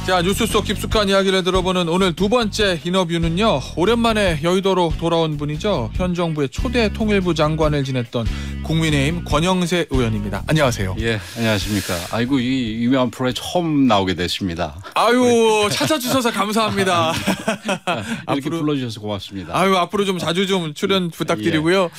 자, 뉴스 속 깊숙한 이야기를 들어보는 오늘 두 번째 인터뷰는요. 오랜만에 여의도로 돌아온 분이죠. 현 정부의 초대 통일부 장관을 지냈던 국민의힘 권영세 의원입니다. 안녕하세요. 예, 안녕하십니까. 아이고, 이 유명한 프로에 처음 나오게 됐습니다. 아유, 찾아주셔서 감사합니다. 이렇게 불러주셔서 고맙습니다. 아유, 앞으로 좀 자주 좀 출연 부탁드리고요. 예.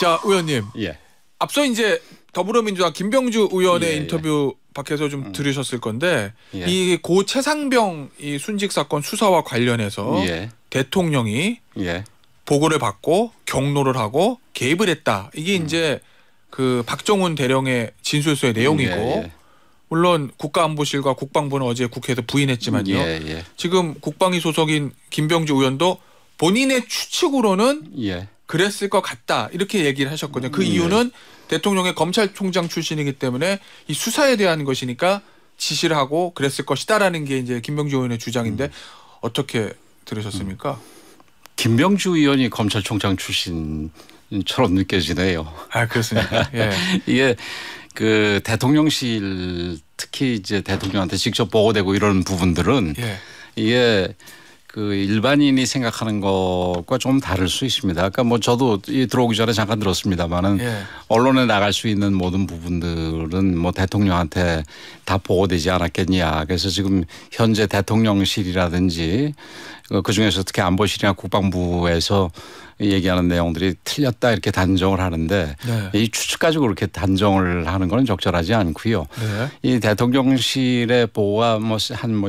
자, 의원님. 예. 앞서 이제 더불어민주당 김병주 의원의 인터뷰 밖에서 좀 들으셨을 건데 이 고 최상병 이 순직 사건 수사와 관련해서 대통령이 보고를 받고 경로를 하고 개입을 했다. 이게 이제 그 박정훈 대령의 진술서의 내용이고 물론 국가안보실과 국방부는 어제 국회에서 부인했지만요. 지금 국방위 소속인 김병주 의원도 본인의 추측으로는 그랬을 것 같다. 이렇게 얘기를 하셨거든요. 그 이유는 대통령의 검찰총장 출신이기 때문에 이 수사에 대한 것이니까 지시를 하고 그랬을 것이다라는 게 이제 김병주 의원의 주장인데 어떻게 들으셨습니까? 김병주 의원이 검찰총장 출신처럼 느껴지네요. 아, 그렇습니까? 예. 이게 그 대통령실 특히 이제 대통령한테 직접 보고되고 이런 부분들은 이게 그 일반인이 생각하는 것과 좀 다를 수 있습니다. 아까 뭐 저도 들어오기 전에 잠깐 들었습니다만은 언론에 나갈 수 있는 모든 부분들은 뭐 대통령한테 다 보고되지 않았겠냐. 그래서 지금 현재 대통령실이라든지 그중에서 특히 안보실이나 국방부에서 얘기하는 내용들이 틀렸다 이렇게 단정을 하는데 이 추측 가지고 그렇게 단정을 하는 건 적절하지 않고요. 이 대통령실의 보고가 뭐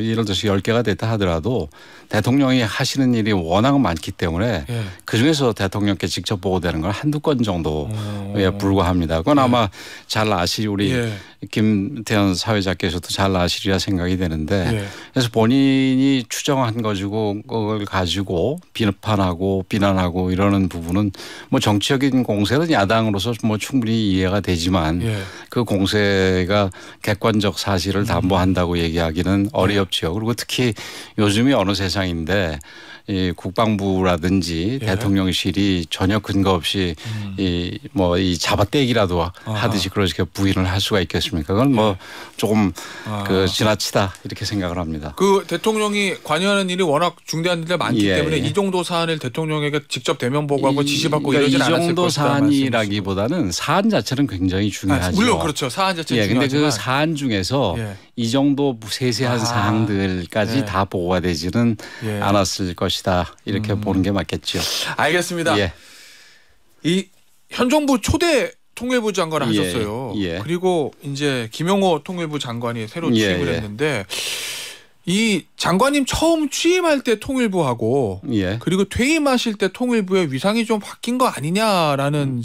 예를 들어서 10개가 됐다 하더라도 대통령이 하시는 일이 워낙 많기 때문에 그중에서 대통령께 직접 보고되는 건 한두 건 정도에 불과합니다. 그건 아마 잘 아시리 우리 김태현 사회자께서도 잘 아시리라 생각이 되는데 그래서 본인이 추정한 가지고 그걸 가지고 비판하고 비난하고 이러는 부분은 뭐 정치적인 공세는 야당으로서 뭐 충분히 이해가 되지만 그 공세가 객관적 사실을 담보한다고 얘기하기는 어렵죠. 그리고 특히 요즘이 어느 세상인데 이 국방부라든지 대통령실이 전혀 근거 없이 이 잡아떼기라도 하듯이 그렇게 부인을 할 수가 있겠습니까? 그건 뭐 조금 그 지나치다 이렇게 생각을 합니다. 그 대통령이 관여하는 일이 워낙 중대한 일이 많기 때문에 이 정도 사안을 대통령에게 직접 대면 보고하고 지시받고 이러진 않았을 것이다. 이 정도 사안이라기보다는 사안 자체는 굉장히 중요하죠. 물론 그렇죠. 사안 자체는 중요하지만. 그런데 그 사안 중에서 이 정도 세세한 사항들까지 다 보고가 되지는 않았을 것이다. 이렇게 보는 게 맞겠죠. 알겠습니다. 이 현 정부 초대 통일부 장관을 하셨어요. 그리고 이제 김용호 통일부 장관이 새로 취임을 했는데 이 장관님 처음 취임할 때 통일부하고 그리고 퇴임하실 때 통일부의 위상이 좀 바뀐 거 아니냐라는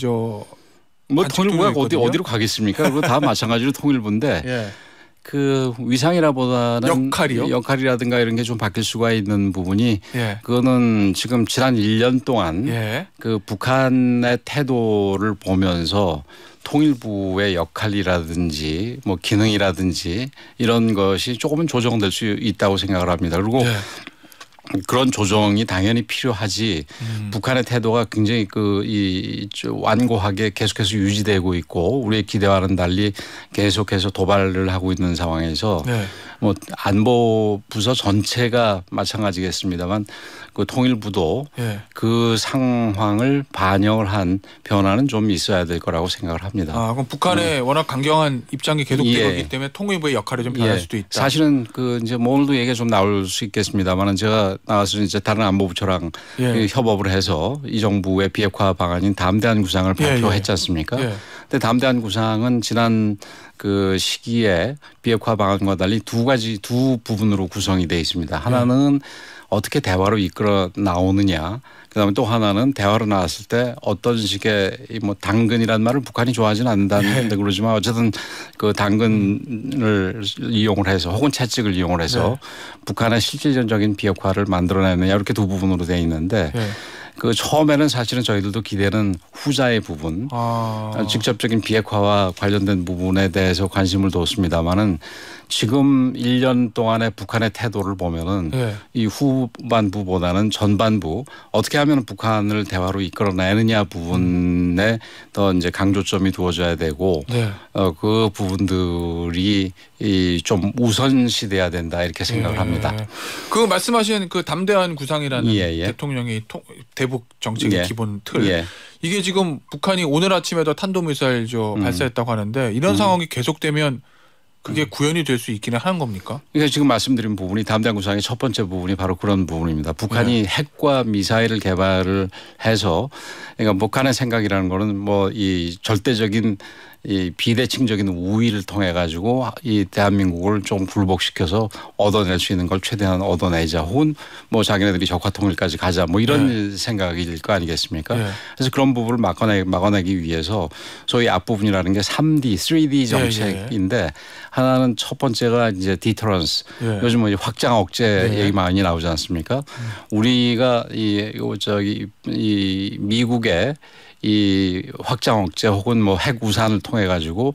뭐 통일부가 어디로 가겠습니까? 그거 다 마찬가지로 통일부인데 그 위상이라보다는 역할이라든가 이런 게 좀 바뀔 수가 있는 부분이 그거는 지금 지난 1년 동안 그 북한의 태도를 보면서 통일부의 역할이라든지 뭐 기능이라든지 이런 것이 조금은 조정될 수 있다고 생각을 합니다. 그리고 그런 조정이 당연히 필요하지 북한의 태도가 굉장히 완고하게 계속해서 유지되고 있고 우리의 기대와는 달리 계속해서 도발을 하고 있는 상황에서 뭐 안보 부서 전체가 마찬가지겠습니다만 그 통일부도 그 상황을 반영을 한 변화는 좀 있어야 될 거라고 생각을 합니다. 그럼 북한의 워낙 강경한 입장이 계속되고 있기 때문에 통일부의 역할이 좀 변할 수도 있다. 사실은 그 이제 뭐 오늘도 얘기가 좀 나올 수 있겠습니다만은 제가 나와서 이제 다른 안보부처랑 협업을 해서 이 정부의 비핵화 방안인 담대한 구상을 발표했지 않습니까? 근데 담대한 구상은 지난 그 시기에 비핵화 방안과 달리 두 부분으로 구성이 되어 있습니다. 하나는 어떻게 대화로 이끌어 나오느냐. 그다음에 또 하나는 대화로 나왔을 때 어떤 식의 뭐 당근이라는 말을 북한이 좋아하지는 않는다는데 그러지만 어쨌든 그 당근을 이용을 해서 혹은 채찍을 이용을 해서 북한의 실질적인 비핵화를 만들어내느냐 이렇게 두 부분으로 되어 있는데 그 처음에는 사실은 저희들도 기대는 후자의 부분 직접적인 비핵화와 관련된 부분에 대해서 관심을 뒀습니다마는 지금 1년 동안의 북한의 태도를 보면은 이 후반부보다는 전반부 어떻게 하면 북한을 대화로 이끌어내느냐 부분에 더 이제 강조점이 두어져야 되고 그 부분들이 좀 우선시돼야 된다 이렇게 생각을 합니다. 그 말씀하신 그 담대한 구상이라는 대통령의 대북 정책의 기본 틀. 이게 지금 북한이 오늘 아침에도 탄도미사일 발사했다고 하는데 이런 상황이 계속되면 그게 구현이 될 수 있기는 하는 겁니까? 그러니까 지금 말씀드린 부분이 담대한 구상의 첫 번째 부분이 바로 그런 부분입니다. 북한이 핵과 미사일을 개발을 해서 그러니까 북한의 생각이라는 거는 뭐 이 절대적인 이 비대칭적인 우위를 통해 가지고 이 대한민국을 좀 굴복시켜서 얻어낼 수 있는 걸 최대한 얻어내자 혹은 뭐 자기네들이 적화 통일까지 가자 뭐 이런 생각일 거 아니겠습니까? 그래서 그런 부분을 막아내기 위해서 소위 앞부분이라는 게 3D, 3D 정책인데 하나는 첫 번째가 이제 디터런스. 요즘 뭐 확장 억제 얘기 많이 나오지 않습니까? 우리가 이 미국의 이 확장 억제 혹은 뭐 핵 우산을 통해 가지고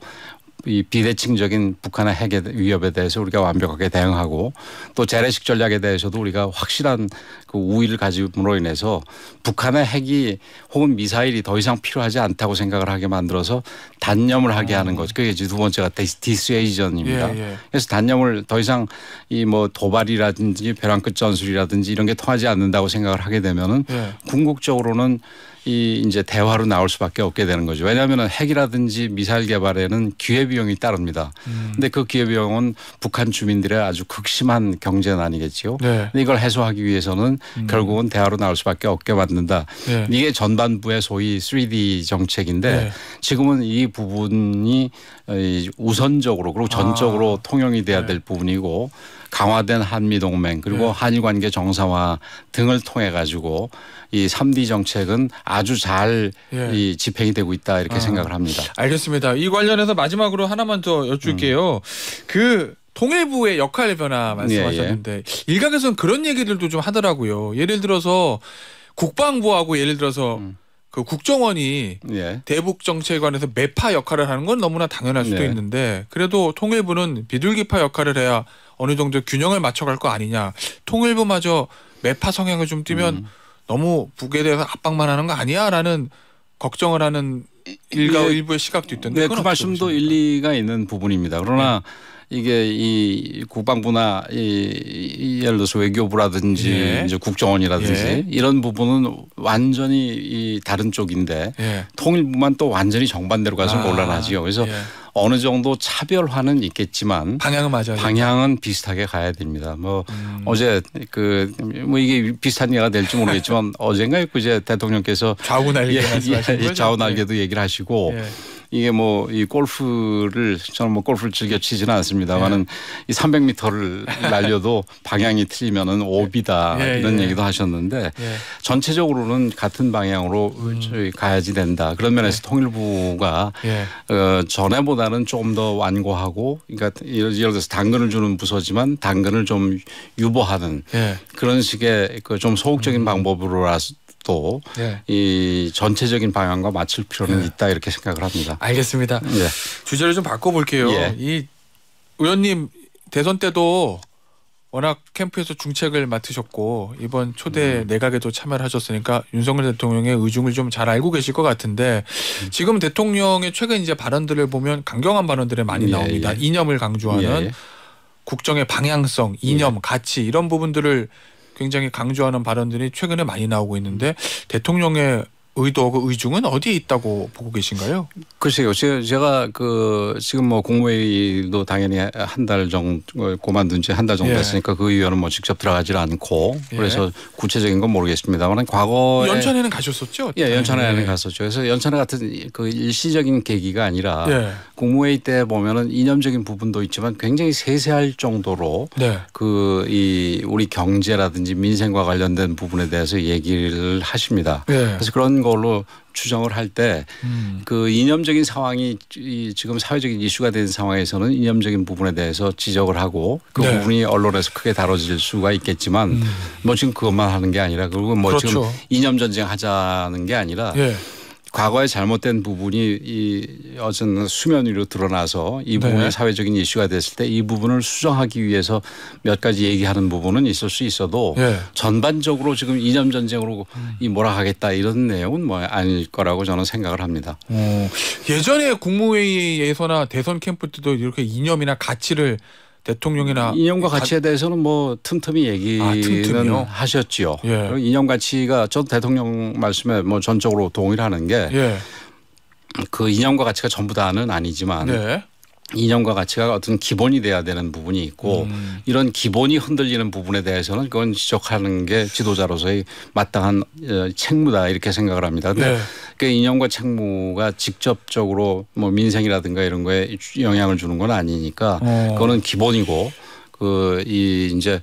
이 비대칭적인 북한의 핵 위협에 대해서 우리가 완벽하게 대응하고 또 재래식 전략에 대해서도 우리가 확실한 그 우위를 가짐으로 인해서 북한의 핵이 혹은 미사일이 더 이상 필요하지 않다고 생각을 하게 만들어서 단념을 하게 하는 거죠. 그게 이제 두 번째가 디스에이전입니다. 그래서 단념을 더 이상 이 뭐 도발이라든지 벼랑 끝 전술이라든지 이런 게 통하지 않는다고 생각을 하게 되면은 궁극적으로는 이 이제 대화로 나올 수밖에 없게 되는 거죠. 왜냐하면 핵이라든지 미사일 개발에는 기회비용이 따릅니다. 그런데 그 기회비용은 북한 주민들의 아주 극심한 경제는 아니겠지요. 근데 이걸 해소하기 위해서는 결국은 대화로 나올 수밖에 없게 만든다. 이게 전반부의 소위 3D 정책인데 지금은 이 부분이 우선적으로 그리고 전적으로 통용이 돼야 될 부분이고 강화된 한미동맹 그리고 한일관계 정상화 등을 통해 가지고 이 3D 정책은 아주 잘 이 집행이 되고 있다 이렇게 생각을 합니다. 알겠습니다. 이 관련해서 마지막으로 하나만 더 여쭐게요. 그 통일부의 역할 변화 말씀하셨는데 일각에서는 그런 얘기들도 좀 하더라고요. 예를 들어서 국방부하고 예를 들어서 그 국정원이 대북 정책에 관해서 매파 역할을 하는 건 너무나 당연할 수도 있는데 그래도 통일부는 비둘기파 역할을 해야 어느 정도 균형을 맞춰갈 거 아니냐. 통일부마저 매파 성향을 좀 띠면 너무 북에 대해서 압박만 하는 거 아니야라는 걱정을 하는 일부의 시각도 있던데. 그 말씀도 일리가 있는 부분입니다. 그러나 이게 이 국방부나 예를 들어서 외교부라든지 이제 국정원이라든지 이런 부분은 완전히 이 다른 쪽인데 통일부만 또 완전히 정반대로 가서 곤란하지요. 그래서 어느 정도 차별화는 있겠지만 방향은 맞아요. 방향은 비슷하게 가야 됩니다. 뭐 어제 그 뭐 이게 비슷한 얘기가 될지 모르겠지만 어젠가 그제 대통령께서 좌우 날개 좌우 날개도 얘기를 하시고 이게 뭐 이 골프를 저는 뭐 골프를 즐겨 치지는 않습니다만은 이 300m를 날려도 방향이 틀리면은 오비다 이런 얘기도 하셨는데 전체적으로는 같은 방향으로 가야지 된다. 그런 면에서 통일부가 전에보다는 조금 더 완고하고 그러니까 예를 들어서 당근을 주는 부서지만 당근을 좀 유보하는 그런 식의 그 좀 소극적인 방법으로라서 또 이 전체적인 방향과 맞출 필요는 있다 이렇게 생각을 합니다. 알겠습니다. 주제를 좀 바꿔볼게요. 이 의원님 대선 때도 워낙 캠프에서 중책을 맡으셨고 이번 초대 내각에도 참여를 하셨으니까 윤석열 대통령의 의중을 좀 잘 알고 계실 것 같은데 지금 대통령의 최근 이제 발언들을 보면 강경한 발언들이 많이 나옵니다. 이념을 강조하는 국정의 방향성, 이념, 가치 이런 부분들을 굉장히 강조하는 발언들이 최근에 많이 나오고 있는데 대통령의 의도, 의중은 어디에 있다고 보고 계신가요? 글쎄요. 제가 그 지금 뭐 국무회의도 당연히 한 달 정도 그만둔 지 한 달 정도 됐으니까 그 의원은 뭐 직접 들어가질 않고 그래서 구체적인 건 모르겠습니다만 과거에 연천에는 가셨었죠? 연천에는 갔었죠. 그래서 연천에 같은 그 일시적인 계기가 아니라 국무회의 때 보면은 이념적인 부분도 있지만 굉장히 세세할 정도로 그 이 우리 경제라든지 민생과 관련된 부분에 대해서 얘기를 하십니다. 그래서 그런 걸로 추정을 할 때 그 이념적인 상황이 지금 사회적인 이슈가 된 상황에서는 이념적인 부분에 대해서 지적을 하고 그 부분이 언론에서 크게 다뤄질 수가 있겠지만 뭐 지금 그것만 하는 게 아니라 그리고 뭐 지금 이념 전쟁 하자는 게 아니라 과거에 잘못된 부분이 어떤 수면 위로 드러나서 이 부분이 네. 사회적인 이슈가 됐을 때 이 부분을 수정하기 위해서 몇 가지 얘기하는 부분은 있을 수 있어도 네. 전반적으로 지금 이념 전쟁으로 몰아가겠다 이런 내용은 뭐 아닐 거라고 저는 생각을 합니다. 예전에 국무회의에서나 대선 캠프 때도 이렇게 이념이나 가치를 대통령이나 이념과 가치에 대해서는 뭐 틈틈이 얘기는 하셨지요. 예. 이념 가치가 저 대통령 말씀에 뭐 전적으로 동의를 하는 게 그 이념과 가치가 전부 다는 아니지만 네. 이념과 가치가 어떤 기본이 돼야 되는 부분이 있고 이런 기본이 흔들리는 부분에 대해서는 그건 지적하는 게 지도자로서의 마땅한 책무다 이렇게 생각을 합니다. 그런데 네. 그 이념과 책무가 직접적으로 뭐 민생이라든가 이런 거에 영향을 주는 건 아니니까 그거는 기본이고 이제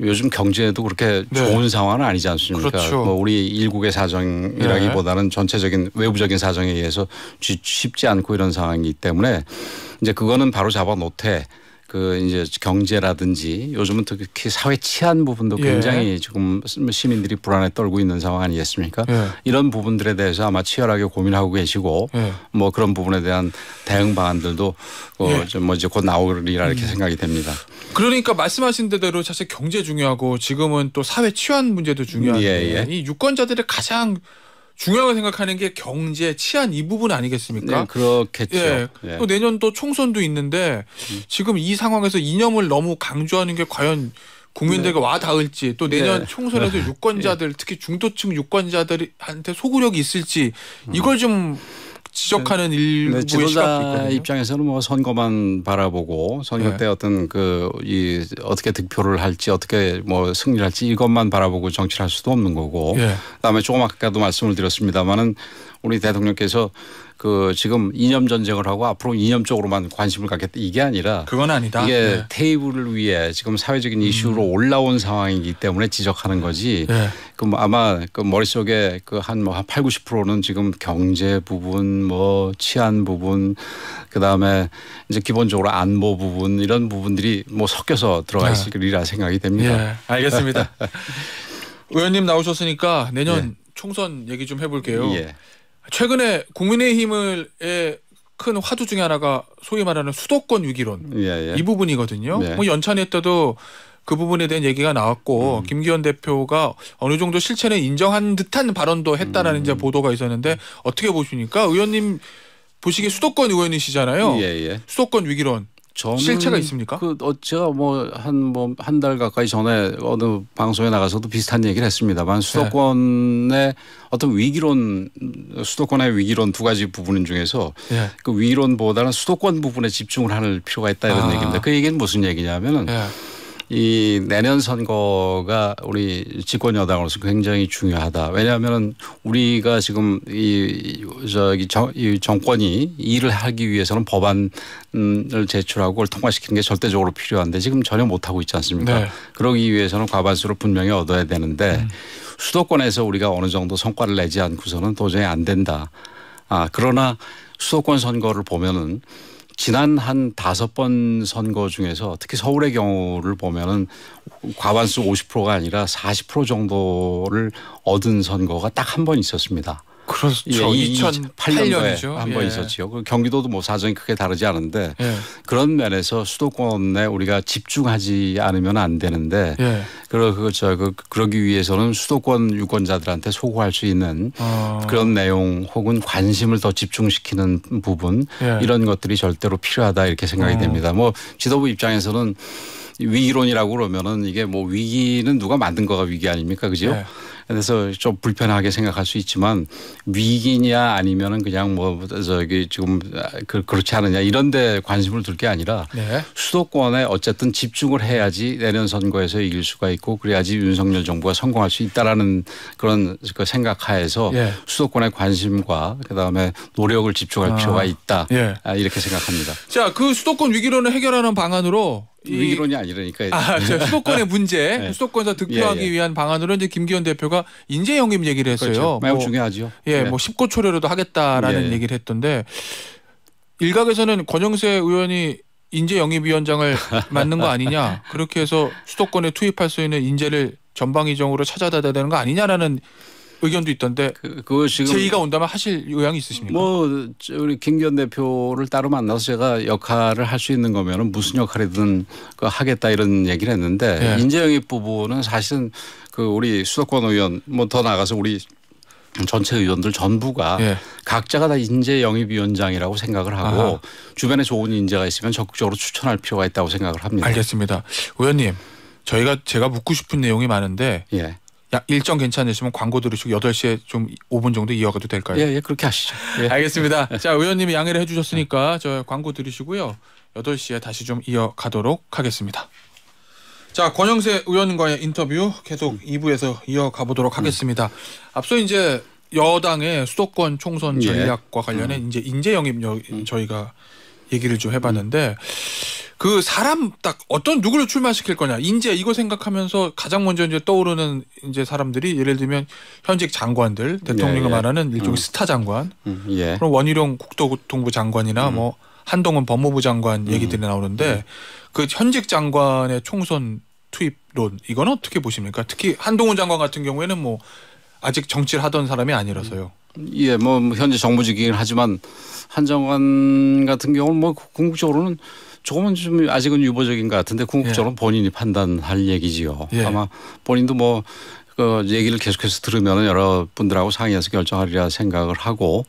요즘 경제도 그렇게 네. 좋은 상황은 아니지 않습니까? 그렇죠. 뭐 우리 일국의 사정이라기보다는 전체적인 외부적인 사정에 의해서 쉽지 않고 이런 상황이기 때문에 이제 그거는 바로 잡아 놓되 이제 경제라든지 요즘은 특히 사회 치안 부분도 굉장히 지금 시민들이 불안에 떨고 있는 상황 아니겠습니까? 이런 부분들에 대해서 아마 치열하게 고민하고 계시고 뭐 그런 부분에 대한 대응 방안들도 뭐 이제 곧 나오리라 이렇게 생각이 됩니다. 그러니까 말씀하신 대로 사실 경제 중요하고 지금은 또 사회 치안 문제도 중요한데 이 유권자들의 가장 중요하게 생각하는 게 경제, 치안 이 부분 아니겠습니까? 네, 그렇겠죠. 예. 예. 또 내년 또 총선도 있는데 지금 이 상황에서 이념을 너무 강조하는 게 과연 국민들과 와 닿을지 또 내년 총선에서 유권자들 특히 중도층 유권자들한테 소구력이 있을지 이걸 좀 지적하는 일부의 시각도 있거든요. 입장에서는 뭐 선거만 바라보고 선거 때 어떤 어떻게 득표를 할지 어떻게 뭐 승리를 할지 이것만 바라보고 정치를 할 수도 없는 거고 그다음에 조금 아까도 말씀을 드렸습니다마는 우리 대통령께서 지금 이념 전쟁을 하고 앞으로 이념 쪽으로만 관심을 갖겠다 이게 아니라 그건 아니다. 이게 테이블을 위해 지금 사회적인 이슈로 올라온 상황이기 때문에 지적하는 거지. 그럼 아마 머릿속에 한 8, 90%는 지금 경제 부분 뭐 치안 부분 그다음에 이제 기본적으로 안보 부분 이런 부분들이 뭐 섞여서 들어가 있으리라 생각이 됩니다. 알겠습니다. 의원님 나오셨으니까 내년 총선 얘기 좀 해볼게요. 최근에 국민의힘의 큰 화두 중에 하나가 소위 말하는 수도권 위기론 이 부분이거든요. 뭐 연찬회 때도 그 부분에 대한 얘기가 나왔고 김기현 대표가 어느 정도 실체는 인정한 듯한 발언도 했다라는 이제 보도가 있었는데 어떻게 보십니까? 의원님 보시기에 수도권 의원이시잖아요. 수도권 위기론. 실체가 있습니까? 제가 한 달 가까이 전에 어느 방송에 나가서도 비슷한 얘기를 했습니다만 수도권의 어떤 위기론, 수도권의 위기론 두 가지 부분 중에서 그 위기론보다는 수도권 부분에 집중을 할 필요가 있다 이런 얘기입니다. 그 얘기는 무슨 얘기냐면은 이 내년 선거가 우리 집권 여당으로서 굉장히 중요하다. 왜냐하면 우리가 지금 이 정권이 일을 하기 위해서는 법안을 제출하고 그걸 통과시키는 게 절대적으로 필요한데 지금 전혀 못 하고 있지 않습니까? 그러기 위해서는 과반수를 분명히 얻어야 되는데 수도권에서 우리가 어느 정도 성과를 내지 않고서는 도저히 안 된다. 그러나 수도권 선거를 보면은 지난 한 5번 선거 중에서 특히 서울의 경우를 보면은 과반수 50%가 아니라 40% 정도를 얻은 선거가 딱 한 번 있었습니다. 그렇죠. 2008년도에 한 번 있었지요. 경기도도 뭐 사정이 크게 다르지 않은데 그런 면에서 수도권에 우리가 집중하지 않으면 안 되는데 그러기 위해서는 수도권 유권자들한테 소구할 수 있는 그런 내용 혹은 관심을 더 집중시키는 부분 이런 것들이 절대로 필요하다 이렇게 생각이 됩니다. 뭐 지도부 입장에서는 위기론이라고 그러면은 이게 뭐 위기는 누가 만든 거가 위기 아닙니까? 그죠? 그래서 좀 불편하게 생각할 수 있지만 위기냐 아니면은 그냥 지금 그렇지 않느냐 이런 데 관심을 둘 게 아니라 수도권에 어쨌든 집중을 해야지 내년 선거에서 이길 수가 있고 그래야지 윤석열 정부가 성공할 수 있다라는 그런 생각하에서 수도권의 관심과 그다음에 노력을 집중할 필요가 있다. 이렇게 생각합니다. 자, 그 수도권 위기론을 해결하는 방안으로 위기론이 아니라니까요. 수도권의 문제, 수도권에서 득표하기 위한 방안으로 이제 김기현 대표가 인재 영입 얘기를 했어요. 그렇죠. 매우 중요하죠. 뭐 19초려라도 하겠다라는 얘기를 했던데 일각에서는 권영세 의원이 인재 영입위원장을 맡는 거 아니냐 그렇게 해서 수도권에 투입할 수 있는 인재를 전방위적으로 찾아다야 되는 거 아니냐라는 의견도 있던데 그거 지금 제의가 온다면 하실 의향이 있으십니까? 뭐 우리 김기현 대표를 따로 만나서 제가 역할을 할 수 있는 거면은 무슨 역할이든 하겠다 이런 얘기를 했는데 인재 영입 부분은 사실은 그 우리 수도권 의원 뭐 더 나가서 우리 전체 의원들 전부가 각자가 다 인재 영입위원장이라고 생각을 하고 주변에 좋은 인재가 있으면 적극적으로 추천할 필요가 있다고 생각을 합니다. 알겠습니다. 의원님 제가 묻고 싶은 내용이 많은데 일정 괜찮으시면 광고 들으시고 8시에 좀 5분 정도 이어가도 될까요? 예, 그렇게 하시죠. 알겠습니다. 자, 의원님이 양해를 해 주셨으니까 저 광고 들으시고요. 8시에 다시 좀 이어가도록 하겠습니다. 자, 권영세 의원과의 인터뷰 계속 2부에서 이어가 보도록 하겠습니다. 앞서 이제 여당의 수도권 총선 전략과 관련해 이제 인재 영입 저희가 얘기를 좀 해봤는데 그 사람 딱 어떤 누구를 출마시킬 거냐 인재 이거 생각하면서 가장 먼저 이제 떠오르는 이제 사람들이 예를 들면 현직 장관들 대통령이 말하는 일종의 스타 장관 그럼 원희룡 국토교통부 장관이나 뭐 한동훈 법무부 장관 얘기들이 나오는데 그 현직 장관의 총선 투입론 이건 어떻게 보십니까? 특히 한동훈 장관 같은 경우에는 뭐 아직 정치를 하던 사람이 아니라서요. 예, 뭐 현재 정부직이긴 하지만 한 장관 같은 경우는 뭐 궁극적으로는 조금은 좀 아직은 유보적인 것 같은데 궁극적으로는 본인이 판단할 얘기지요. 아마 본인도 뭐 그 얘기를 계속해서 들으면 여러분들하고 상의해서 결정하리라 생각을 하고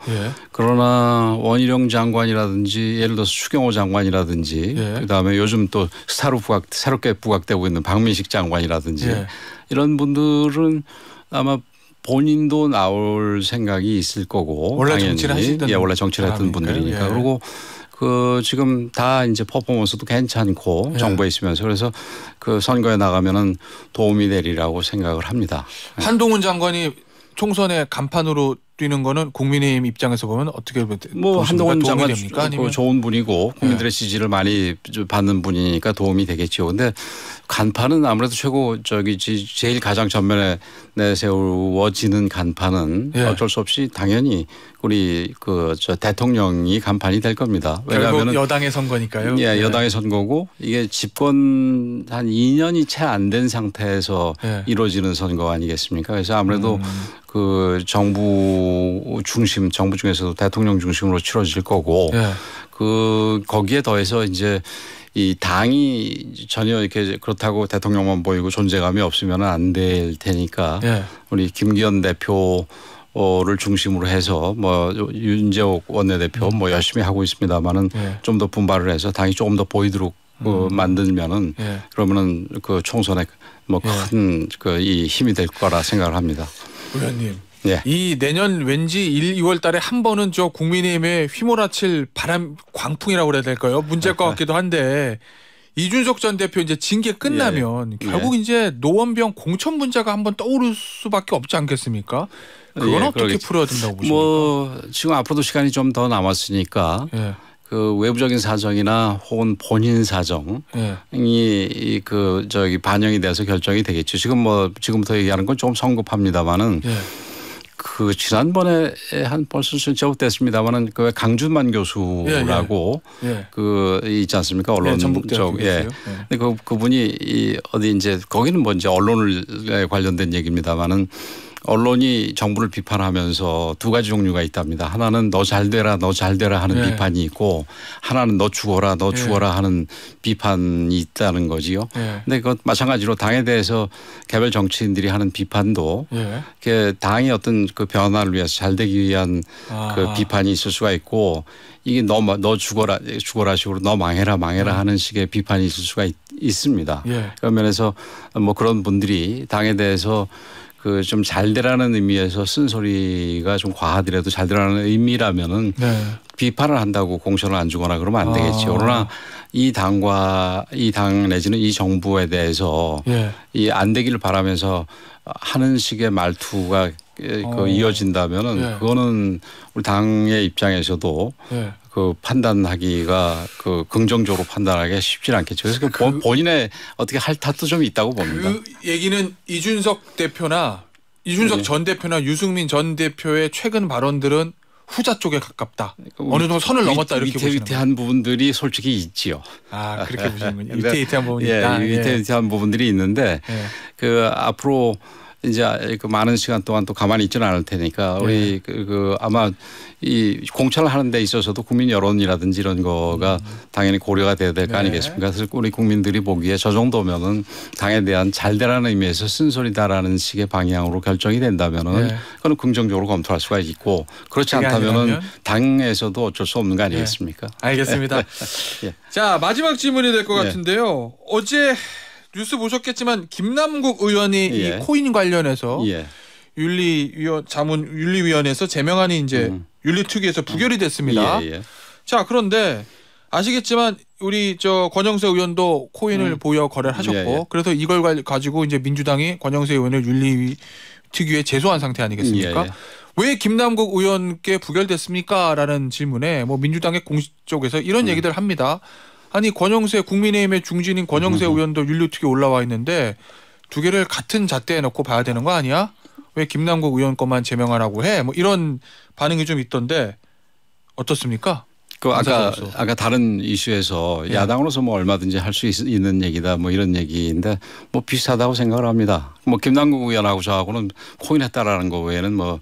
그러나 원희룡 장관이라든지 예를 들어서 추경호 장관이라든지 그다음에 요즘 또 스타로 새롭게 부각되고 있는 박민식 장관이라든지 이런 분들은 아마 본인도 나올 생각이 있을 거고 원래 정치를 하시던 원래 정치를 했던 분들이니까 그리고 그 지금 다 이제 퍼포먼스도 괜찮고 정부에 있으면서 그래서 그 선거에 나가면은 도움이 되리라고 생각을 합니다. 한동훈 장관이 총선에 간판으로 뛰는 거는 국민의힘 입장에서 보면 어떻게 뭐 한동훈 장관 됩니까? 아니면 좋은 분이고 국민들의 지지를 많이 받는 분이니까 도움이 되겠죠. 근데 간판은 아무래도 최고 제일 가장 전면에 내세워지는 간판은 어쩔 수 없이 당연히 우리 대통령이 간판이 될 겁니다. 왜냐하면 여당의 선거니까요. 여당의 선거고 이게 집권 한 2년이 채 안 된 상태에서 이루어지는 선거 아니겠습니까? 그래서 아무래도 그 정부 중심, 정부 중에서도 대통령 중심으로 치러질 거고 그 거기에 더해서 이제 이 당이 전혀 이렇게 그렇다고 대통령만 보이고 존재감이 없으면 안 될 테니까 우리 김기현 대표를 중심으로 해서 뭐 윤재옥 원내대표 뭐 열심히 하고 있습니다만은 좀 더 분발을 해서 당이 조금 더 보이도록 만들면은 그러면은 그 총선에 뭐 큰 그 이 힘이 될 거라 생각을 합니다. 의원님. 이 내년 왠지 1, 2월 달에 한 번은 저 국민의힘에 휘몰아칠 바람 광풍이라고 그래야 될까요? 문제일 것 같기도 한데 이준석 전 대표 이제 징계 끝나면 결국 이제 노원병 공천 문제가 한번 떠오를 수밖에 없지 않겠습니까? 그건 어떻게 풀어야 된다고 보십니까? 뭐 지금 앞으로도 시간이 좀 더 남았으니까 그 외부적인 사정이나 혹은 본인 사정이 반영이 돼서 결정이 되겠죠. 지금부터 얘기하는 건 좀 성급합니다만은 그 지난번에 벌써 제법됐습니다만은 그 강준만 교수라고 그 있지 않습니까? 언론 쪽 근데 그분이 어디 이제 거기는 뭐 이제 언론에 관련된 얘기입니다만은 언론이 정부를 비판하면서 두 가지 종류가 있답니다. 하나는 너 잘 되라 하는 비판이 있고 하나는 너 죽어라 하는 비판이 있다는 거지요. 근데 그 마찬가지로 당에 대해서 개별 정치인들이 하는 비판도 당의 어떤 그 변화를 위해서 잘 되기 위한 그 비판이 있을 수가 있고 이게 너 죽어라 식으로 너 망해라 하는 식의 비판이 있을 수가 있습니다. 그런 면에서 뭐 그런 분들이 당에 대해서 그 좀 잘 되라는 의미에서 쓴소리가 좀 과하더라도 잘 되라는 의미라면은 비판을 한다고 공천을 안 주거나 그러면 안 되겠죠. 그러나 이 당 내지는 이 정부에 대해서 이 안 되기를 바라면서 하는 식의 말투가 이어진다면은 그거는 우리 당의 입장에서도 그 판단하기가 그 긍정적으로 판단하기가 쉽지 않겠죠. 그래서 본인의 어떻게 할 탓도 좀 있다고 봅니다. 그 얘기는 이준석 전 대표나 유승민 전 대표의 최근 발언들은 후자 쪽에 가깝다. 어느 정도 선을 넘었다 이렇게 보시는 거예요. 위태위태한 부분들이 솔직히 있지요. 그렇게 보시는군요. 위태위태한 부분이 있다. 위태위태한 부분들이 있는데 그 앞으로 이제 그 많은 시간 동안 또 가만히 있지는 않을 테니까 우리 아마 이 공천을 하는 데 있어서도 국민 여론이라든지 이런 거가 당연히 고려가 돼야 될 거 아니겠습니까? 그래서 우리 국민들이 보기에 저 정도면은 당에 대한 잘 되라는 의미에서 쓴소리다라는 식의 방향으로 결정이 된다면은 그건 긍정적으로 검토할 수가 있고 그렇지 않다면은 당에서도 어쩔 수 없는 거 아니겠습니까? 알겠습니다. 예. 자, 마지막 질문이 될 것 같은데요. 어제 뉴스 보셨겠지만 김남국 의원이 이 코인 관련해서 윤리위원회에서 제명안이 이제 윤리특위에서 부결이 됐습니다. 자, 그런데 아시겠지만 우리 권영세 의원도 코인을 보여 거래를 하셨고 그래서 이걸 가지고 이제 민주당이 권영세 의원을 윤리특위에 제소한 상태 아니겠습니까? 왜 김남국 의원께 부결됐습니까? 라는 질문에 뭐 민주당의 공식 쪽에서 이런 얘기들 합니다. 아니 권영세 국민의힘의 중진인 권영세 의원도 윤리특위에 올라와 있는데 두 개를 같은 잣대에 넣고 봐야 되는 거 아니야? 왜 김남국 의원 것만 제명하라고 해? 뭐 이런 반응이 좀 있던데 어떻습니까? 아까 다른 이슈에서 야당으로서 뭐 얼마든지 할 수 있는 얘기다 뭐 이런 얘기인데 뭐 비슷하다고 생각을 합니다. 뭐 김남국 의원하고 저하고는 코인했다라는 거 외에는 뭐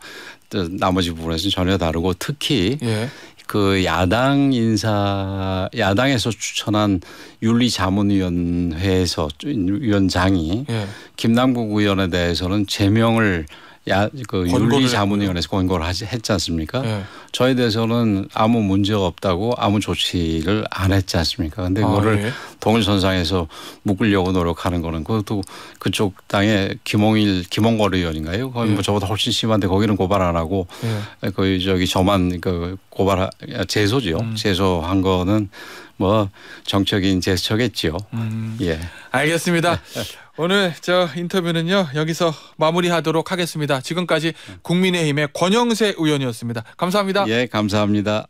나머지 부분에서는 전혀 다르고 특히 그 야당에서 추천한 윤리자문위원회에서 위원장이 김남국 의원에 대해서는 제명을 윤리자문위원회에서 권고를 했지 않습니까? 저에 대해서는 아무 문제가 없다고 아무 조치를 안 했지 않습니까? 근데 그거를 동일선상에서 묶으려고 노력하는 거는 그것도 그쪽 당의 김홍걸 의원인가요? 거기 뭐 저보다 훨씬 심한데 거기는 고발 안 하고 거기 저만 제소죠. 제소한 거는 뭐 정적인 제스처겠죠. 알겠습니다. 오늘 인터뷰는요 여기서 마무리하도록 하겠습니다. 지금까지 국민의힘의 권영세 의원이었습니다. 감사합니다. 감사합니다.